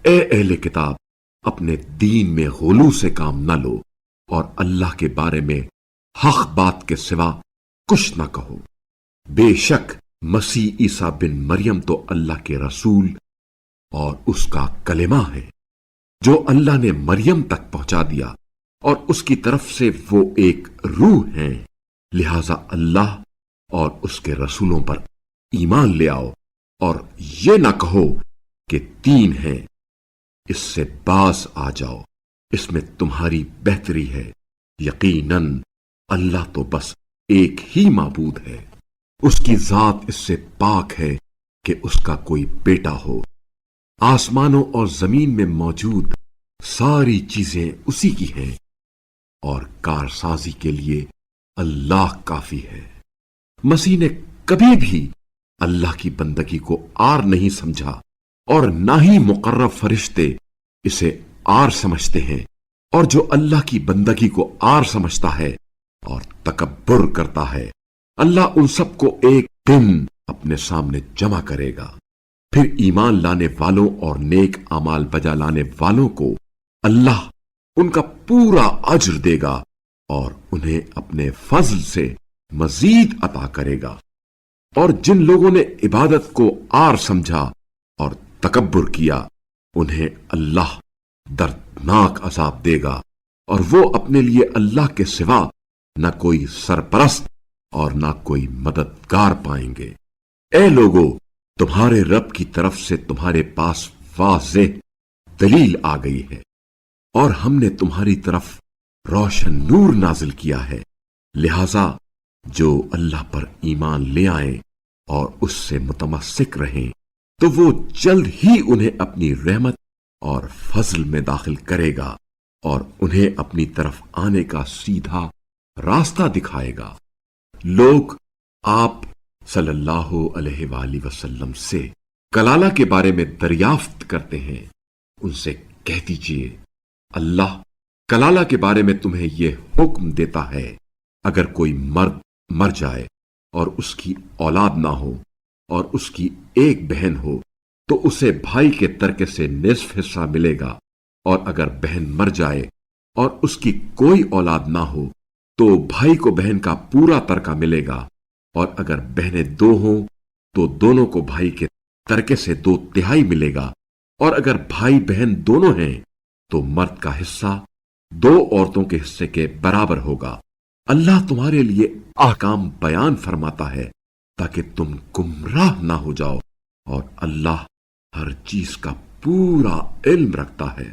اے اہل کتاب، اپنے دین میں غلو سے کام نہ لو اور اللہ کے بارے میں حق بات کے سوا کچھ نہ کہو۔ بے شک مسیح عیسیٰ بن مریم تو اللہ کے رسول اور اس کا کلمہ ہے جو اللہ نے مریم تک پہنچا دیا، اور اس کی طرف سے وہ ایک روح ہیں۔ لہذا اللہ اور اس کے رسولوں پر ایمان لے آؤ، اور یہ نہ کہو کہ تین ہیں، اس سے باز آ جاؤ، اس میں تمہاری بہتری ہے۔ یقیناً اللہ تو بس ایک ہی معبود ہے، اس کی ذات اس سے پاک ہے کہ اس کا کوئی بیٹا ہو۔ آسمانوں اور زمین میں موجود ساری چیزیں اسی کی ہیں، اور کارسازی کے لیے اللہ کافی ہے۔ مسیح نے کبھی بھی اللہ کی بندگی کو عار نہیں سمجھا، اور نہ ہی مقرب فرشتے اسے عار سمجھتے ہیں، اور جو اللہ کی بندگی کو عار سمجھتا ہے اور تکبر کرتا ہے، اللہ ان سب کو ایک دن اپنے سامنے جمع کرے گا۔ پھر ایمان لانے والوں اور نیک اعمال بجا لانے والوں کو اللہ ان کا پورا اجر دے گا، اور انہیں اپنے فضل سے مزید عطا کرے گا۔ اور جن لوگوں نے عبادت کو عار سمجھا اور تکبر کیا، انہیں اللہ دردناک عذاب دے گا، اور وہ اپنے لیے اللہ کے سوا نہ کوئی سرپرست اور نہ کوئی مددگار پائیں گے۔ اے لوگو، تمہارے رب کی طرف سے تمہارے پاس واضح دلیل آ گئی ہے، اور ہم نے تمہاری طرف روشن نور نازل کیا ہے۔ لہذا جو اللہ پر ایمان لے آئیں اور اس سے متمسک رہیں تو وہ جلد ہی انہیں اپنی رحمت اور فضل میں داخل کرے گا، اور انہیں اپنی طرف آنے کا سیدھا راستہ دکھائے گا۔ لوگ آپ صلی اللہ علیہ وآلہ وسلم سے کلالہ کے بارے میں دریافت کرتے ہیں۔ ان سے کہہ دیجئے، اللہ کلالہ کے بارے میں تمہیں یہ حکم دیتا ہے، اگر کوئی مرد مر جائے اور اس کی اولاد نہ ہو اور اس کی ایک بہن ہو تو اسے بھائی کے ترکے سے نصف حصہ ملے گا، اور اگر بہن مر جائے اور اس کی کوئی اولاد نہ ہو تو بھائی کو بہن کا پورا ترکہ ملے گا، اور اگر بہنیں دو ہوں تو دونوں کو بھائی کے ترکے سے 2/3 ملے گا، اور اگر بھائی بہن دونوں ہیں تو مرد کا حصہ 2 عورتوں کے حصے کے برابر ہوگا۔ اللہ تمہارے لیے احکام بیان فرماتا ہے تاکہ تم گمراہ نہ ہو جاؤ، اور اللہ ہر چیز کا پورا علم رکھتا ہے۔